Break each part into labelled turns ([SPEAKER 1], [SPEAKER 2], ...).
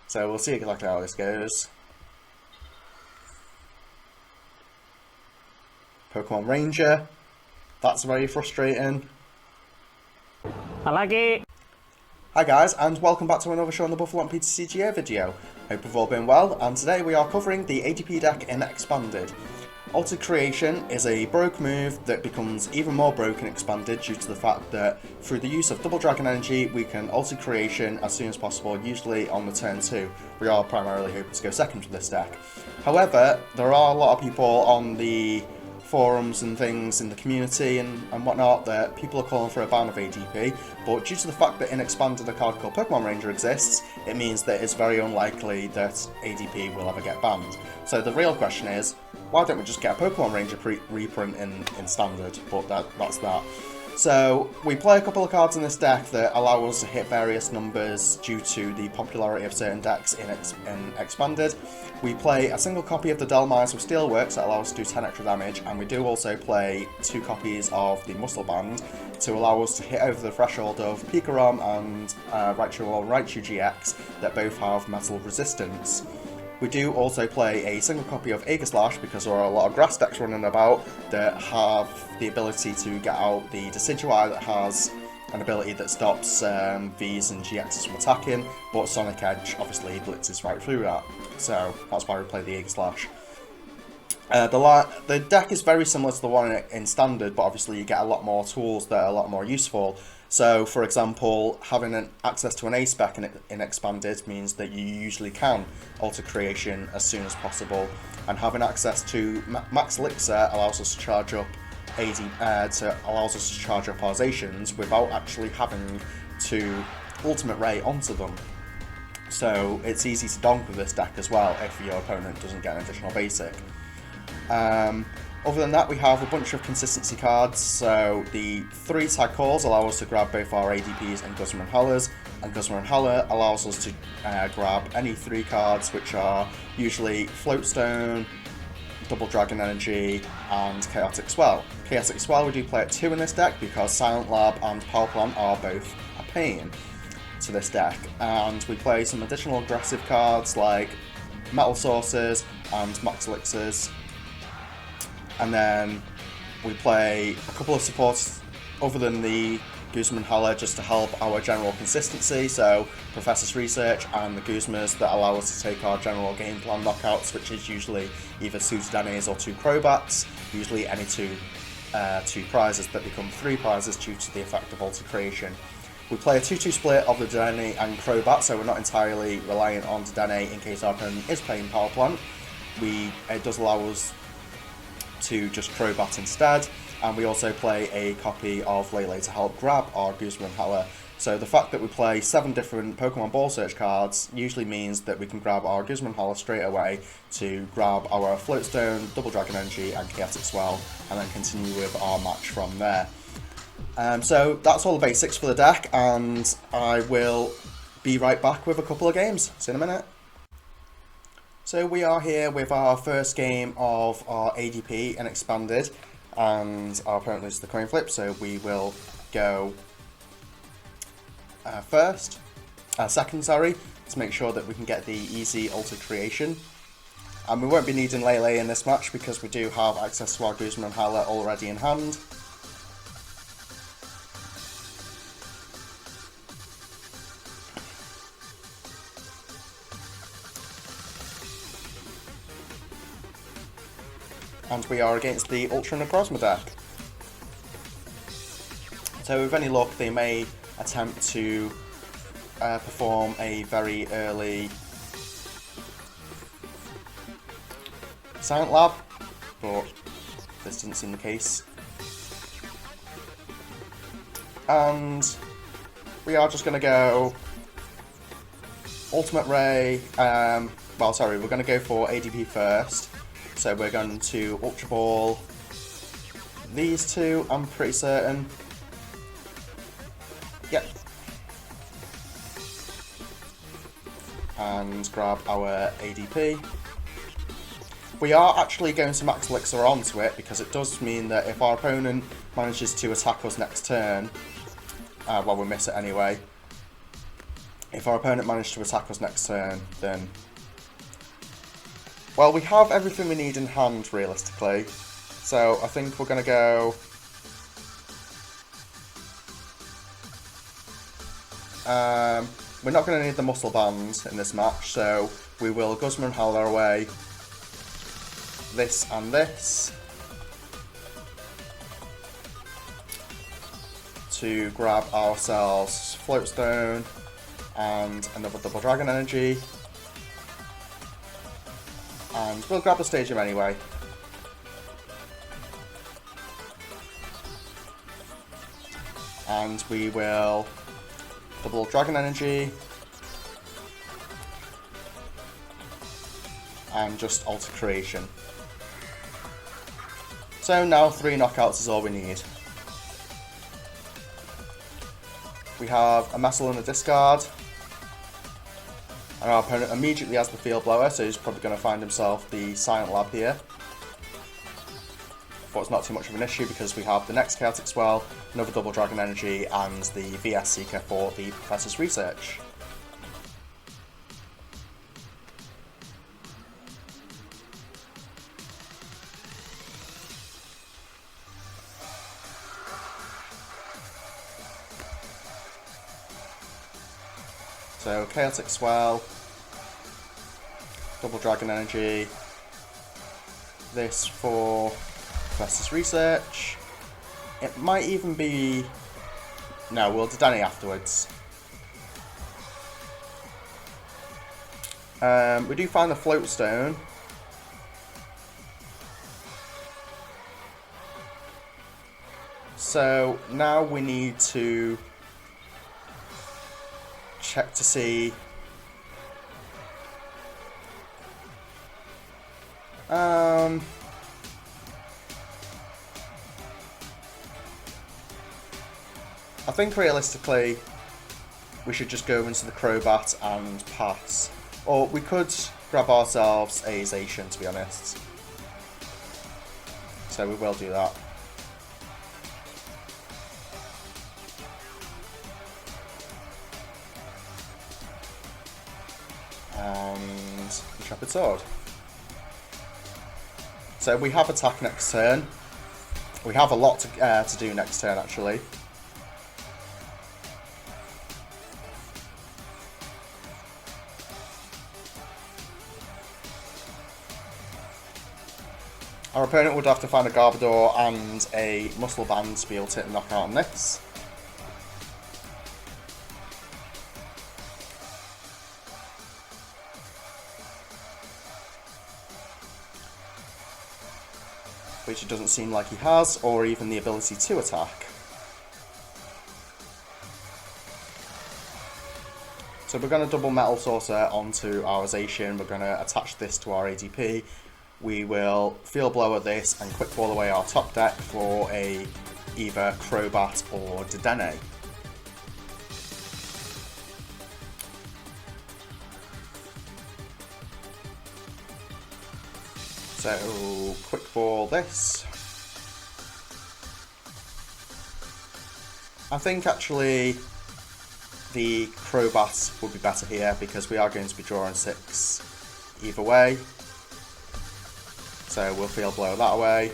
[SPEAKER 1] So we'll see exactly how this goes. Pokemon Ranger. That's very frustrating.
[SPEAKER 2] I like it.
[SPEAKER 1] Hi guys, and welcome back to another show on the Buffalo and Peter CGA video. Hope you've all been well, and today we are covering the ADP deck in Expanded. Altered Creation is a broke move that becomes even more broke in Expanded due to the fact that through the use of Double Dragon Energy we can alter Creation as soon as possible, usually on the turn 2. We are primarily hoping to go second with this deck. However, there are a lot of people on the forums and things in the community and whatnot that people are calling for a ban of ADP, but due to the fact that in Expanded a card called Pokemon Ranger exists, it means that it's very unlikely that ADP will ever get banned. So the real question is, why don't we just get a Pokemon Ranger reprint in Standard? But that's that. So we play a couple of cards in this deck that allow us to hit various numbers due to the popularity of certain decks in Expanded. We play a single copy of the Delmise with Steelworks that allows us to do 10 extra damage, and we do also play 2 copies of the Muscle Band to allow us to hit over the threshold of Pikarom and Raichu GX that both have metal resistance. We do also play a single copy of Aegislash because there are a lot of grass decks running about that have the ability to get out the Decidueye that has an ability that stops Vs and GXs from attacking, but Sonic Edge obviously blitzes right through that, so that's why we play the Aegislash. The deck is very similar to the one in Standard, but obviously you get a lot more tools that are a lot more useful. So, for example, having access to an A-Spec in Expanded means that you usually can alter Creation as soon as possible, and having access to Max Elixir allows us to charge up allows us to charge up our Zacians without actually having to Ultimate Ray onto them. So it's easy to donk with this deck as well if your opponent doesn't get an additional basic. Other than that, we have a bunch of consistency cards. So the 3 tag calls allow us to grab both our ADPs and Guzma and Hallers, and Guzma and Haller allows us to grab any 3 cards, which are usually Floatstone, Double Dragon Energy, and Chaotic Swell. Chaotic Swell we do play at 2 in this deck because Silent Lab and Power Plant are both a pain to this deck, and we play some additional aggressive cards like Metal Sources and Max Elixirs. And then we play a couple of supports other than the Guzman Haller just to help our general consistency, so Professor's Research and the Guzmas that allow us to take our general game plan knockouts, which is usually either 2 Danes or 2 Crobats, usually any 2 prizes that become 3 prizes due to the effect of Alter Creation. We play a 2-2 split of the Dene and Crobat, so we're not entirely reliant on Dene in case our opponent is playing Power Plant. It does allow us to just Crobat instead, and we also play a copy of Lele to help grab our Guzma and Haller. So the fact that we play 7 different Pokemon Ball Search cards usually means that we can grab our Guzma and Haller straight away to grab our Floatstone, Double Dragon Energy and Chaotic Swell, and then continue with our match from there. So that's all the basics for the deck, and I will be right back with a couple of games. See you in a minute. So we are here with our first game of our ADP in Expanded, and our opponent loses the coin flip, so we will go second, to make sure that we can get the easy Altered Creation. And we won't be needing Lele in this match because we do have access to our Guzman and Haller already in hand. And we are against the Ultra Necrozma deck. So with any luck, they may attempt to perform a very early Silent Lab, but this didn't seem the case. And we are just going to go Ultimate Ray, we're going to go for ADP first. So we're going to Ultra Ball these 2, I'm pretty certain. Yep. And grab our ADP. We are actually going to Max Elixir onto it because it does mean that if our opponent manages to attack us next turn, well, we miss it anyway, If our opponent managed to attack us next turn, then... Well, we have everything we need in hand, realistically. So I think we're going to go... we're not going to need the muscle bands in this match, so we will Guzma and Howler away. This and this. To grab ourselves Floatstone and another double dragon energy. And we'll grab the stadium anyway. And we will double dragon energy. And just alter creation. So now 3 knockouts is all we need. We have a Messel and a discard. And our opponent immediately has the Field Blower, so he's probably going to find himself the Silent Lab here. But it's not too much of an issue because we have the next Chaotic Swell, another Double Dragon Energy, and the VS Seeker for the Professor's Research. So Chaotic Swell, Double Dragon Energy, this for Professor's Research. It might even be... No, we'll do Danny afterwards. We do find the Floatstone. So now we need to check to see I think realistically we should just go into the Crobat and pass, or we could grab ourselves a Zacian, to be honest, so we will do that. And the Shepherd Sword. So we have attack next turn. We have a lot to do next turn, actually. Our opponent would have to find a Garbodor and a Muscle Band to be able to hit a knockout on this. Which it doesn't seem like he has, or even the ability to attack. So we're going to double Metal Saucer onto our Zacian, we're going to attach this to our ADP. We will Field Blower this and Quick Ball away our top deck for a either Crobat or Dedenne. So, Quick Ball this. I think actually the Crobat would be better here because we are going to be drawing 6 either way. So we'll Field Blow that away.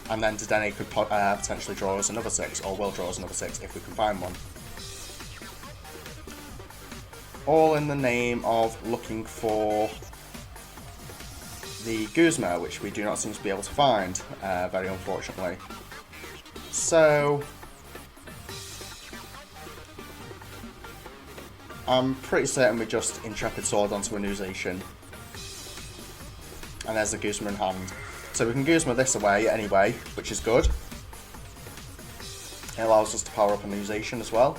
[SPEAKER 1] And then Dedenne could potentially draw us another 6, or will draw us another 6 if we can find one. All in the name of looking for the Guzma, which we do not seem to be able to find, very unfortunately. So I'm pretty certain we just Intrepid Sword onto a new Zacian. And there's the Guzma in hand. So we can Guzma this away anyway, which is good. It allows us to power up a new Zacian as well.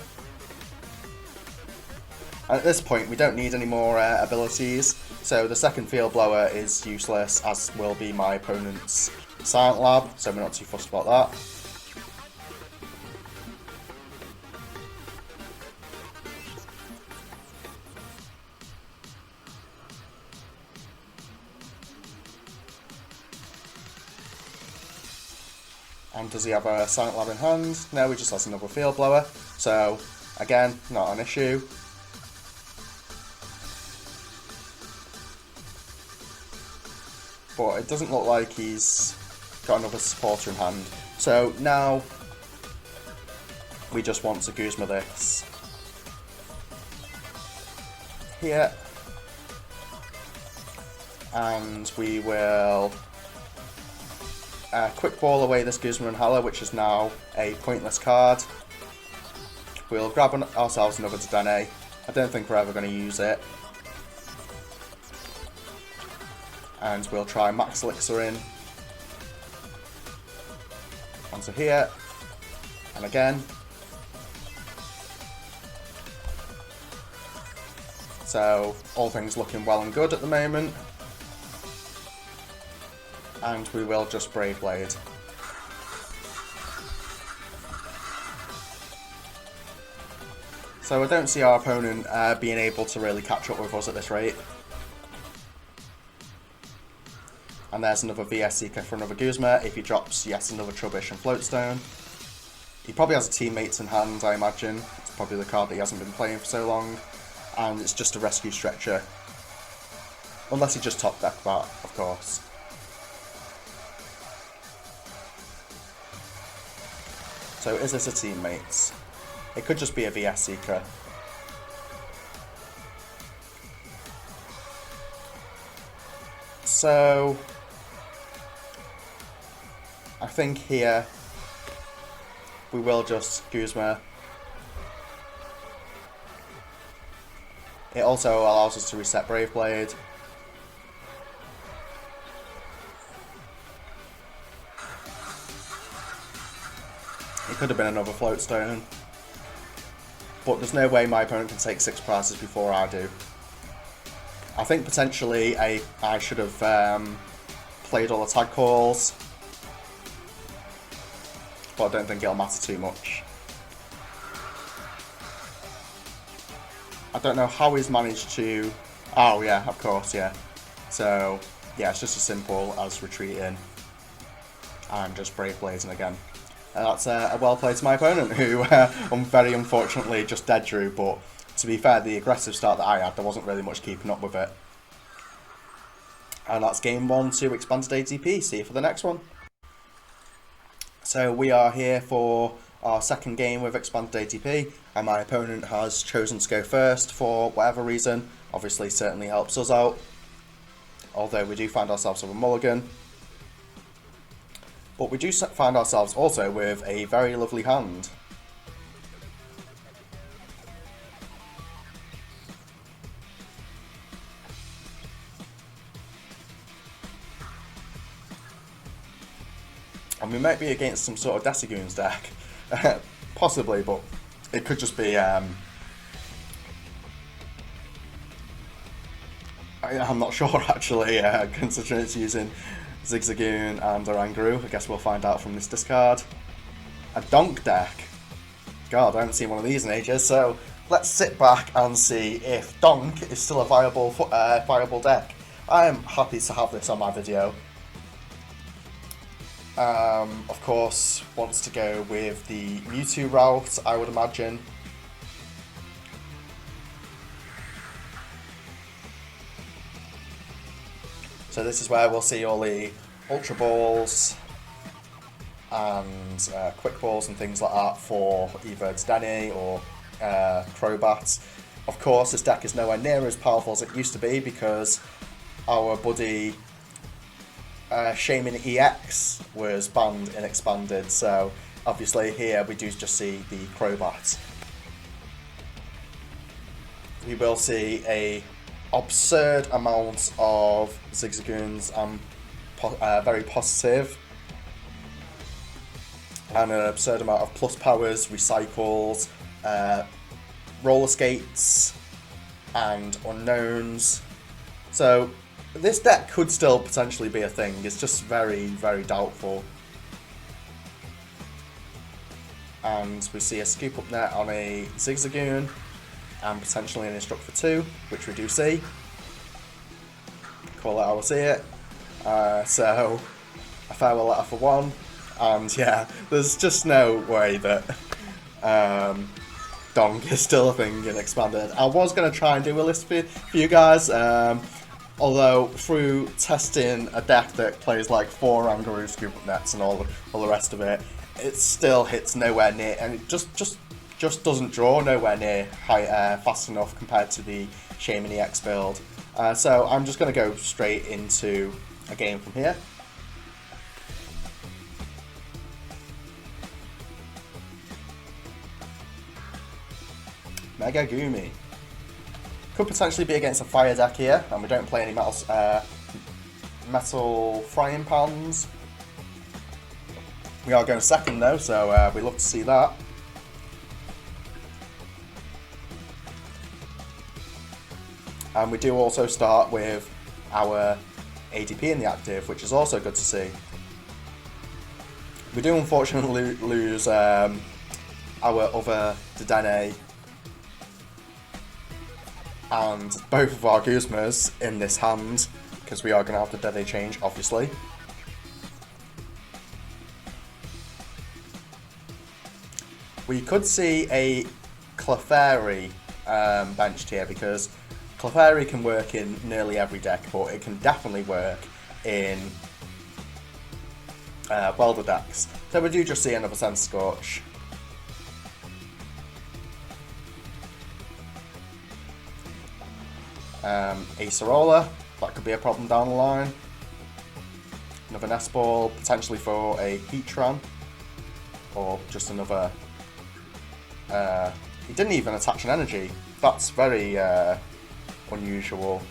[SPEAKER 1] And at this point we don't need any more abilities, so the second Field Blower is useless, as will be my opponent's Silent Lab, so we're not too fussed about that. And does he have a Silent Lab in hand? No, he just has another Field Blower. So, again, not an issue. but it doesn't look like he's got another supporter in hand. So now we just want to Guzma this here, and we will quick ball away this Guzma and Hala, which is now a pointless card. We'll grab ourselves another Dene. I don't think we're ever going to use it. And we'll try Max Elixir in onto here, and again. So all things looking well and good at the moment. And we will just Brave Blade. So I don't see our opponent being able to really catch up with us at this rate. And there's another VS Seeker for another Guzma. If he drops yet another Trubbish and Floatstone. He probably has a Teammates in hand, I imagine. It's probably the card that he hasn't been playing for so long. And it's just a Rescue Stretcher. Unless he just top deck that, of course. So is this a Teammates? It could just be a VS Seeker. So I think here we will just Guzma. It also allows us to reset Brave Blade. It could have been another Floatstone. But there's no way my opponent can take 6 prizes before I do. I think potentially I should have played all the tag calls. But I don't think it'll matter too much. I don't know how he's managed to... Oh yeah, of course, yeah. So, yeah, it's just as simple as retreating and just Brave Blazing again. That's a well played to my opponent, who very unfortunately just dead drew, but to be fair, the aggressive start that I had, there wasn't really much keeping up with it. And that's game 1 to Expanded ADP. See you for the next one. So we are here for our second game with Expanded ADP, and my opponent has chosen to go first for whatever reason. Obviously certainly helps us out, although we do find ourselves with a mulligan. But we do find ourselves also with a very lovely hand. And we might be against some sort of Desigoons deck. Possibly, but it could just be... I'm not sure actually, considering it's using Zigzagoon and Oranguru. I guess we'll find out from this discard. A Donk deck. God, I haven't seen one of these in ages, so let's sit back and see if Donk is still a viable deck. I am happy to have this on my video. Of course, wants to go with the Mewtwo route, I would imagine. So this is where we'll see all the Ultra Balls and Quick Balls and things like that for either Dene or Crobat. Of course, this deck is nowhere near as powerful as it used to be because our buddy Shaman EX was banned in Expanded, so obviously here we do just see the Crobat. We will see a absurd amount of Zigzagoons and very positive, and an absurd amount of plus powers, recycles, roller skates, and unknowns. So this deck could still potentially be a thing. It's just very, very doubtful. And we see a Scoop Up Net on a Zigzagoon, and potentially an Instruct for 2, which we do see. Call it how I see it. So, a Farewell Letter for 1, and yeah, there's just no way that Donk is still a thing in Expanded. I was going to try and do a list for you guys, Although through testing a deck that plays like 4 Rangaroo Scoop Up Nets and all the rest of it, it still hits nowhere near, and it just doesn't draw nowhere near fast enough compared to the Shaman EX build. So I'm just going to go straight into a game from here. Mega Goomy. Could potentially be against a fire deck here, and we don't play any metal frying pans. We are going second though, so we love to see that. And we do also start with our ADP in the active, which is also good to see. We do unfortunately lose our other Dedenne and both of our Guzmas in this hand, because we are going to have the Dede change, obviously. We could see a Clefairy benched here, because Clefairy can work in nearly every deck, but it can definitely work in Welder decks. So we do just see another Sense Scorch. Acerola, that could be a problem down the line. Another Nest Ball, potentially for a Heatran, or just another... he didn't even attach an energy. That's very unusual.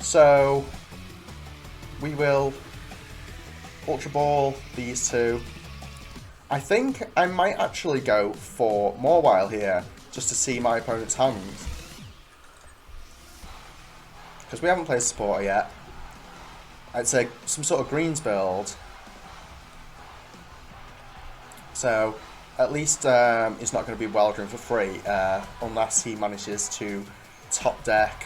[SPEAKER 1] So we will Ultra Ball these two. I think I might actually go for Mawile here, just to see my opponent's hand. Because we haven't played Supporter yet. I'd say some sort of greens build. So at least it's not going to be Weldering for free, unless he manages to top deck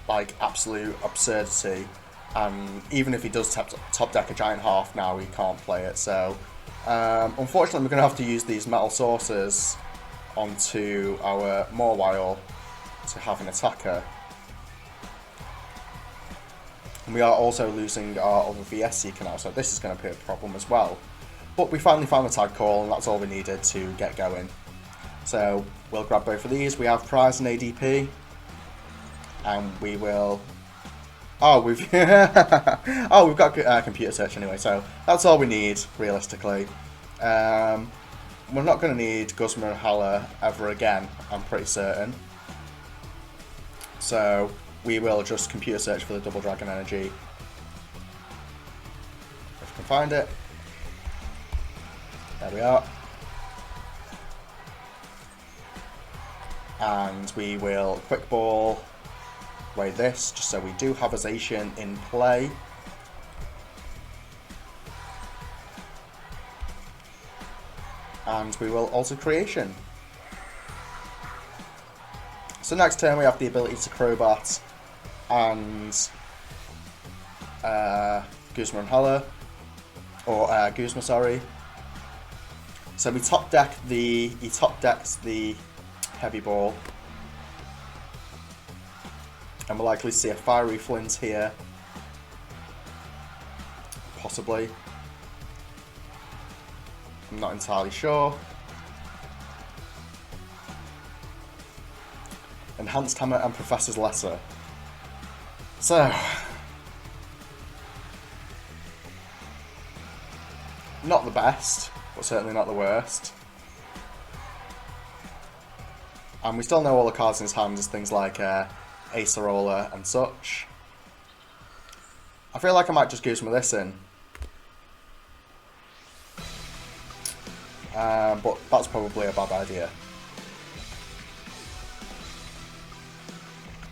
[SPEAKER 1] like absolute absurdity. And even if he does top deck a Giant Half now, he can't play it. So unfortunately we're going to have to use these Metal Sources onto our Mawile to have an attacker. And we are also losing our other VS Seeker now, so this is going to be a problem as well. But we finally found the tag call, and that's all we needed to get going. So we'll grab both of these. We have Prize and ADP, and we will... Oh, we've we've got computer search anyway, so that's all we need realistically. We're not going to need Guzma and Hala ever again, I'm pretty certain. So we will just computer search for the Double Dragon Energy. If we can find it. There we are. And we will Quick Ball away this, just so we do have a Zacian in play. And we will Alter Creation. So next turn we have the ability to Crobat and Guzma and Hala, or Guzma, sorry. So we top deck he top decks the Heavy Ball, and we'll likely see a Fiery Flint here, possibly. I'm not entirely sure. Enhanced Hammer and Professor's Letter. So, not the best, but certainly not the worst. And we still know all the cards in his hand as things like Acerola and such. I feel like I might just Guzma this in. But that's probably a bad idea.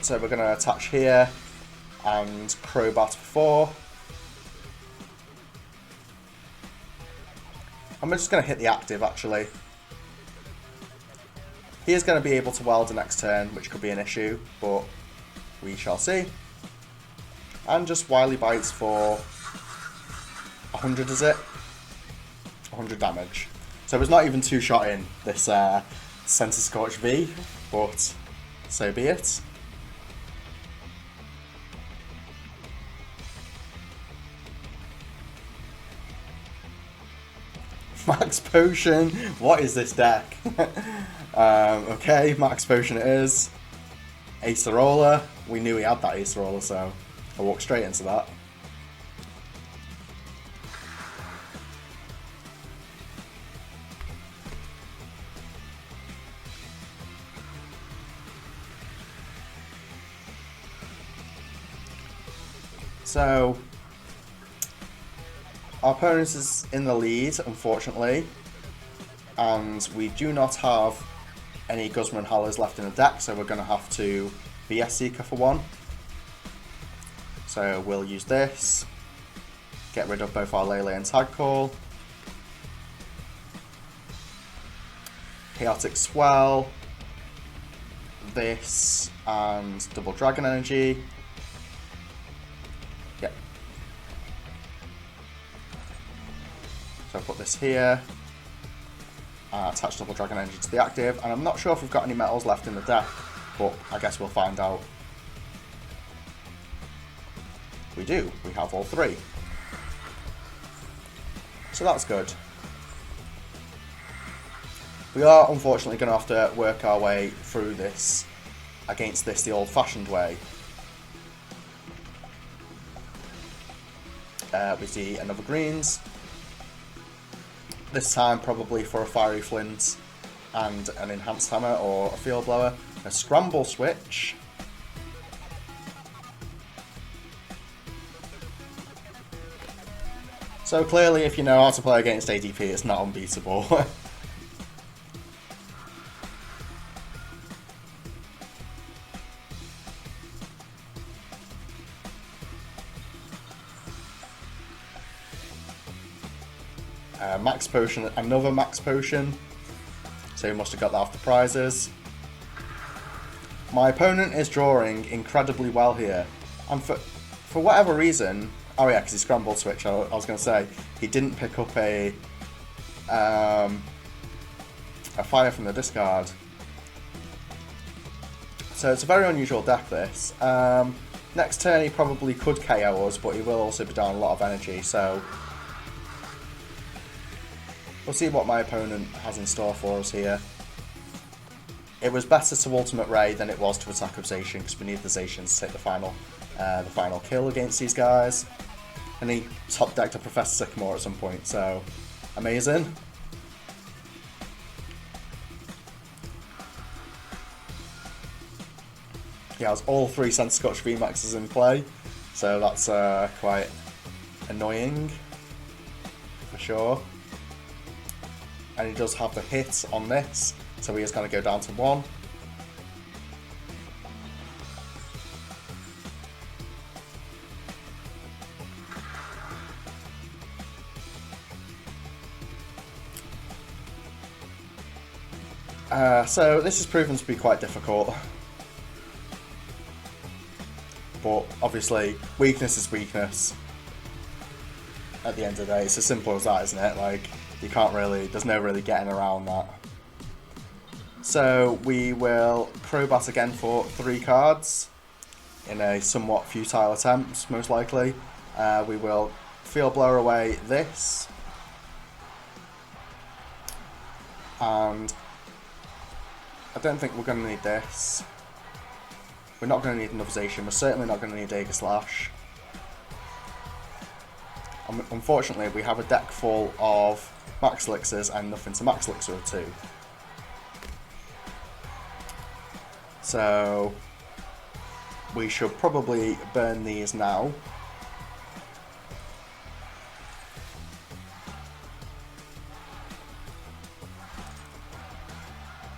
[SPEAKER 1] So we're going to attach here and Crobat for 4. And we're just going to hit the active actually. He is going to be able to Welder next turn, which could be an issue, but we shall see. And just Wily Bites for 100, is it? 100 damage. So it's not even 2-shot in this Center Scorch V, but so be it. Max Potion. What is this deck? Okay, Max Potion it is. Acerola. We knew he had that Acerola, so I walked straight into that. So, our opponent is in the lead, unfortunately, and we do not have any Guzma and Hallers left in the deck, so we're going to have to VS Seeker for one. So we'll use this, get rid of both our Lele and Tag Call, Chaotic Swell, this, and double Dragon Energy. Yep. So I'll put this here, attach double Dragon Energy to the active, and I'm not sure if we've got any metals left in the deck, but I guess we'll find out. We do, we have all three. So that's good. We are unfortunately going to have to work our way through this, against this the old-fashioned way. We see another greens. This time probably for a Fiery Flint and an Enhanced Hammer or a Field Blower. A Scramble Switch. So clearly if you know how to play against ADP, it's not unbeatable. Max Potion, another Max Potion. So he must have got that off the prizes. My opponent is drawing incredibly well here. And for whatever reason, oh yeah, because he scrambled switch, I was going to say, he didn't pick up a fire from the discard. So it's a very unusual deck, this. Next turn he probably could KO us, but he will also be down a lot of energy, so we'll see what my opponent has in store for us here. It was better to Ultimate Ray than it was to attack with Zacian, because we need the Zacian to take the final kill against these guys. And he top decked a Professor Sycamore at some point, so amazing. He has all three Centiskorch VMAXs in play, so that's quite annoying, for sure. And he does have the hit on this, so he is going to go down to 1. So this has proven to be quite difficult. But obviously, weakness is weakness. At the end of the day, it's as simple as that, isn't it? Like, you can't really, there's no really getting around that. So we will Crobat again for 3 cards in a somewhat futile attempt, most likely. We will Field Blower away this. And I don't think we're going to need this. We're not going to need another Zacian. We're certainly not going to need Aegis Slash. Unfortunately, we have a deck full of Max Elixirs and nothing to Max Elixir 2. So we should probably burn these now.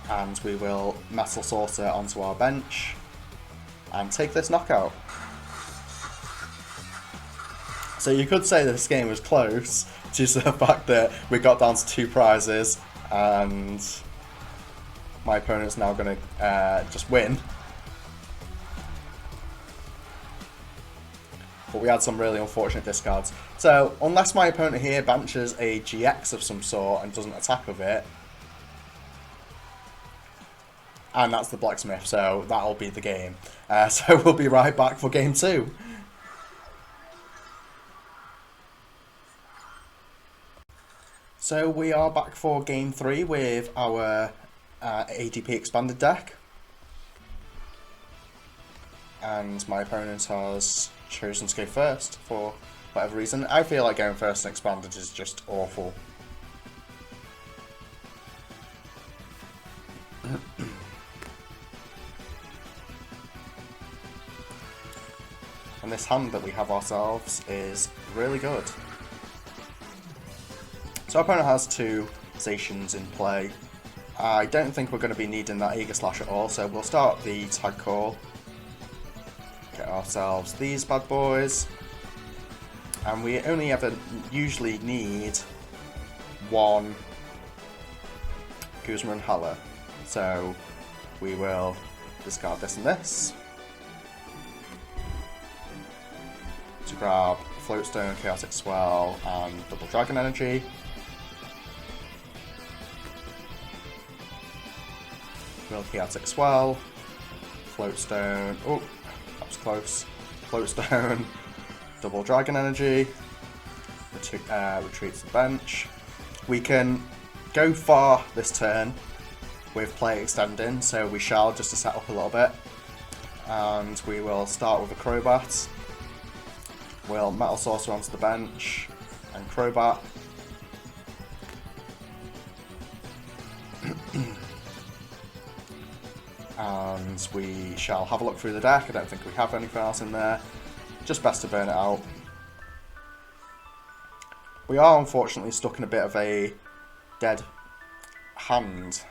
[SPEAKER 1] And we will Metal Sorter onto our bench and take this knockout. So you could say this game was close due to the fact that we got down to 2 prizes and my opponent's now going to just win. But we had some really unfortunate discards. So unless my opponent here benches a GX of some sort and doesn't attack with it, and that's the Blacksmith, so that'll be the game. So we'll be right back for game 2. So we are back for game 3 with our ADP expanded deck. And my opponent has chosen to go first for whatever reason. I feel like going first in expanded is just awful. And this hand that we have ourselves is really good. So our opponent has 2 Zacians in play. I don't think we're going to be needing that Eager Slash at all, so we'll start the tag call. Get ourselves these bad boys. And we only ever usually need 1 Guzma and Haller. So we will discard this and this to grab Floatstone, Chaotic Swell, and Double Dragon Energy. Will Chaotic Swell, Floatstone, oh, that was close, Floatstone, Double Dragon Energy, retreat to the bench. We can go far this turn with play extending, so we shall, just to set up a little bit. And we will start with a Crobat. We'll Metal Saucer onto the bench, and Crobat. And we shall have a look through the deck. I don't think we have anything else in there. Just best to burn it out. We are unfortunately stuck in a bit of a dead hand.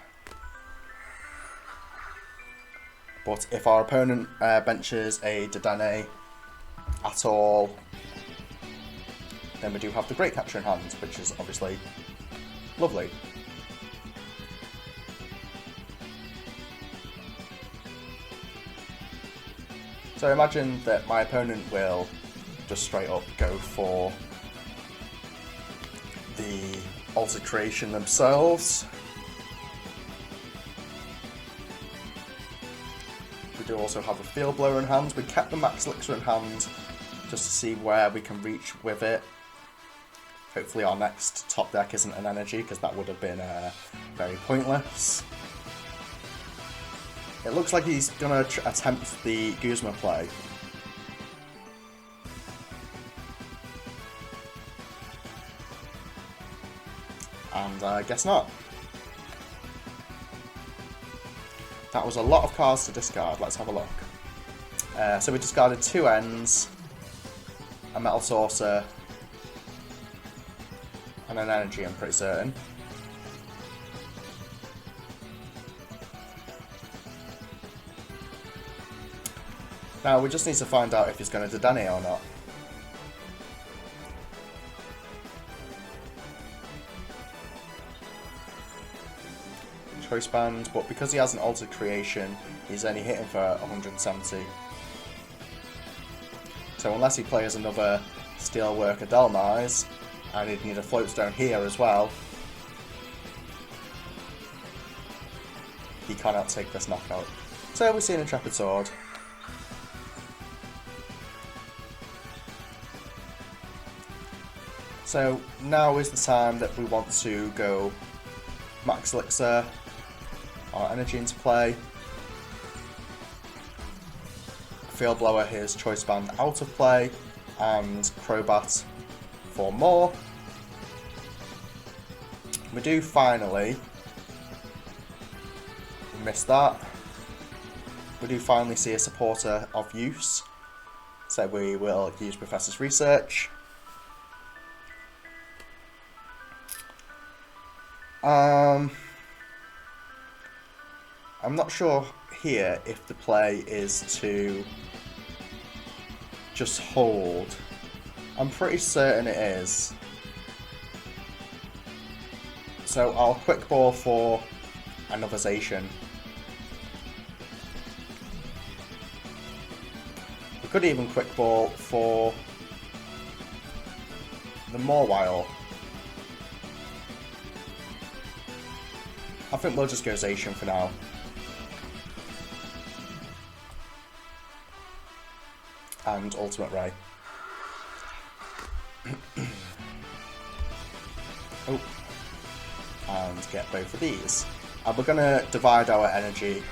[SPEAKER 1] But if our opponent benches a Dedenne at all, then we do have the Great Catcher in hand, which is obviously lovely. So imagine that my opponent will just straight up go for the Altered Creation themselves. We do also have a Field Blower in hand. We kept the Max Elixir in hand just to see where we can reach with it. Hopefully our next top deck isn't an energy, because that would have been very pointless. It looks like he's going to attempt the Guzma play. And I guess not. That was a lot of cards to discard. Let's have a look. So we discarded 2 Ends, a Metal Saucer, and an Energy, I'm pretty certain. Now we just need to find out if he's going to Dedenne or not. Choice Band, but because he has an Altered Creation, he's only hitting for 170. So unless he plays another Steelworker Delmise, and he'd need a Floatstone here as well, he cannot take this knockout. So we see an Intrepid Sword. So now is the time that we want to go Max Elixir, our Energy into play, Field Blower his Choice Band out of play, and Crobat for more. We do finally, we missed that, we do finally see a supporter of use, so we will use Professor's Research. I'm not sure here if the play is to just hold. I'm pretty certain it is. So I'll Quick Ball for another Zacian. We could even Quick Ball for the Mawile. I think we'll just go Zacian for now. And Ultimate Ray. Oh, and get both of these. And we're going to divide our energy.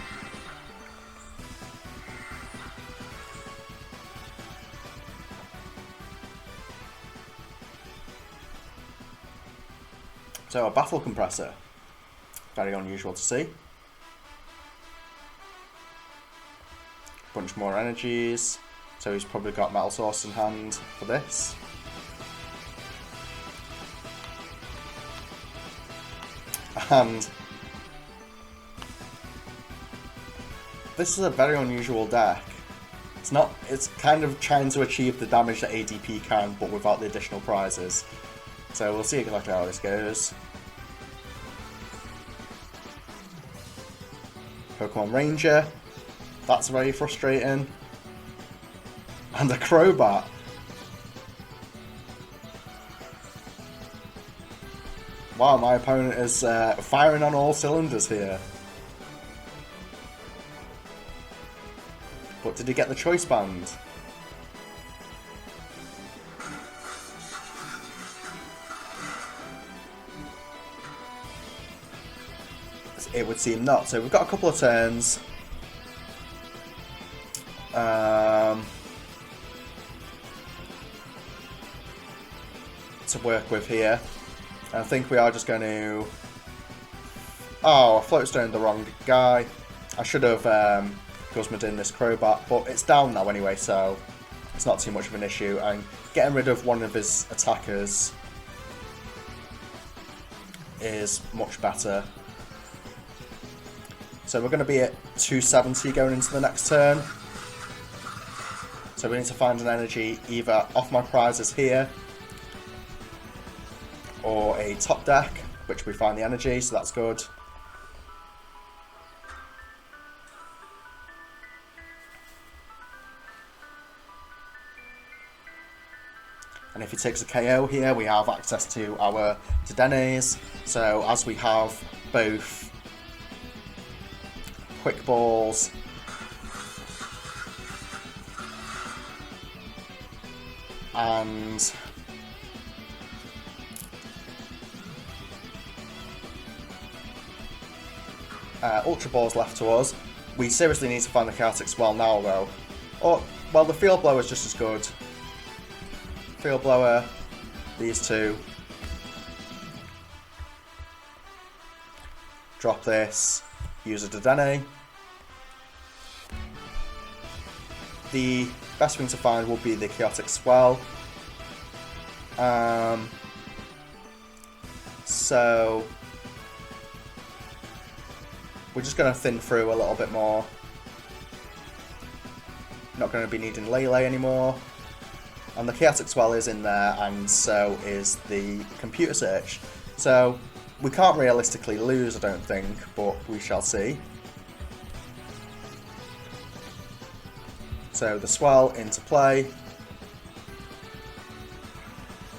[SPEAKER 1] So a battle compressor, very unusual to see. Bunch more energies, so he's probably got metal source in hand for this. And this is a very unusual deck. It's kind of trying to achieve the damage that ADP can, but without the additional prizes. So we'll see exactly how this goes. Pokemon Ranger. That's very frustrating. And a Crobat. Wow, my opponent is firing on all cylinders here. But did he get the choice band? It would seem not. So we've got a couple of turns. To work with here. And I think we are just going to... Oh, I floatstoned the wrong guy. I should have Guzma'd in this Crobat, but it's down now anyway, so it's not too much of an issue. And getting rid of one of his attackers is much better. So we're going to be at 270 going into the next turn. So we need to find an energy either off my prizes here or a top deck, which we find the energy, so that's good. And if he takes a KO here, we have access to our Dedennes. So as we have both Quick Balls and Ultra Balls left to us, we seriously need to find the Chaotic Swell now though. Oh, well, the Field Blower is just as good. Field Blower, these two. Drop this, use a Dedenne. The best thing to find will be the Chaotic Swell. So we're just going to thin through a little bit more. Not going to be needing Lele anymore. And the Chaotic Swell is in there, and so is the Computer Search. So we can't realistically lose, I don't think, but we shall see. So the Swell into play.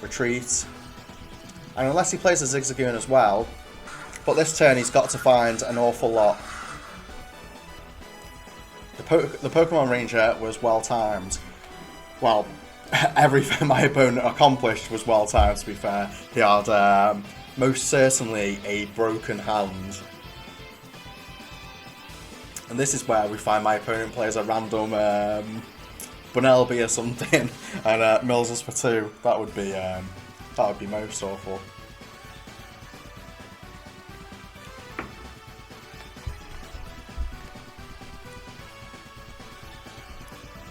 [SPEAKER 1] Retreat. And unless he plays a Zigzagoon as well, but this turn he's got to find an awful lot. The Pokemon Ranger was well timed. Well, everything my opponent accomplished was well timed, to be fair. He had most certainly a broken hand. And this is where we find my opponent plays a random Bunnelby or something and mills us for 2. That would be most awful.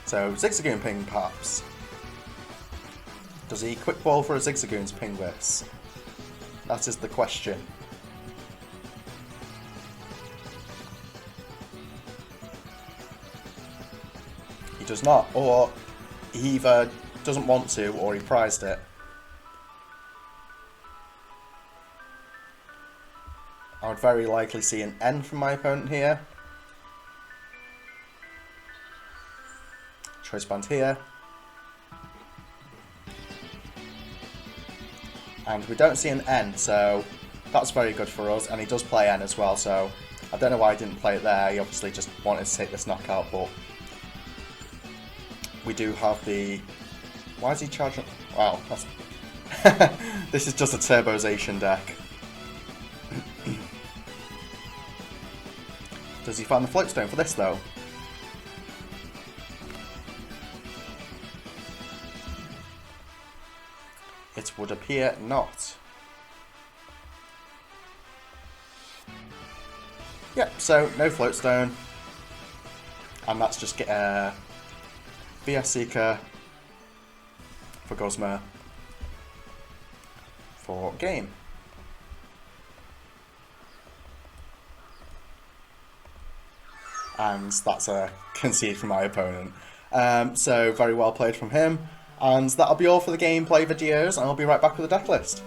[SPEAKER 1] So Zigzagoon ping perhaps. Does he Quick Ball for a Zigzagoon to ping this? That is the question. He does not, or he either doesn't want to or he prized it. I would very likely see an N from my opponent here. Choice band here. And we don't see an N, so that's very good for us. And he does play N as well, so I don't know why he didn't play it there. He obviously just wanted to take this knockout, but we do have the... Why is he charging? Wow, that's... This is just a Turbozation deck. Does he find the float stone for this though? It would appear not. Yep, so no float stone. And that's just VS Seeker for Guzma for game. And that's a concede from my opponent. So very well played from him. And that'll be all for the gameplay videos, and I'll be right back with the deck list.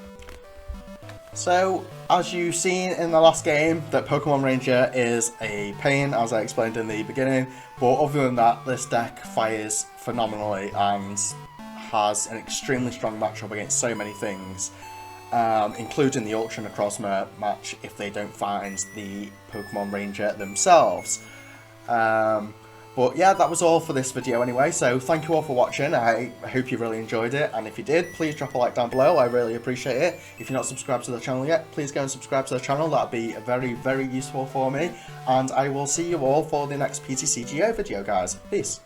[SPEAKER 1] So, as you've seen in the last game, that Pokemon Ranger is a pain, as I explained in the beginning, but other than that, this deck fires phenomenally and has an extremely strong matchup against so many things, including the Ultra Necrozma match if they don't find the Pokemon Ranger themselves. But yeah, that was all for this video anyway, so thank you all for watching. I hope you really enjoyed it, and if you did, please drop a like down below. I really appreciate it. If you're not subscribed to the channel yet, please go and subscribe to the channel. That'd be very, very useful for me, and I will see you all for the next PTCGO video, guys. Peace.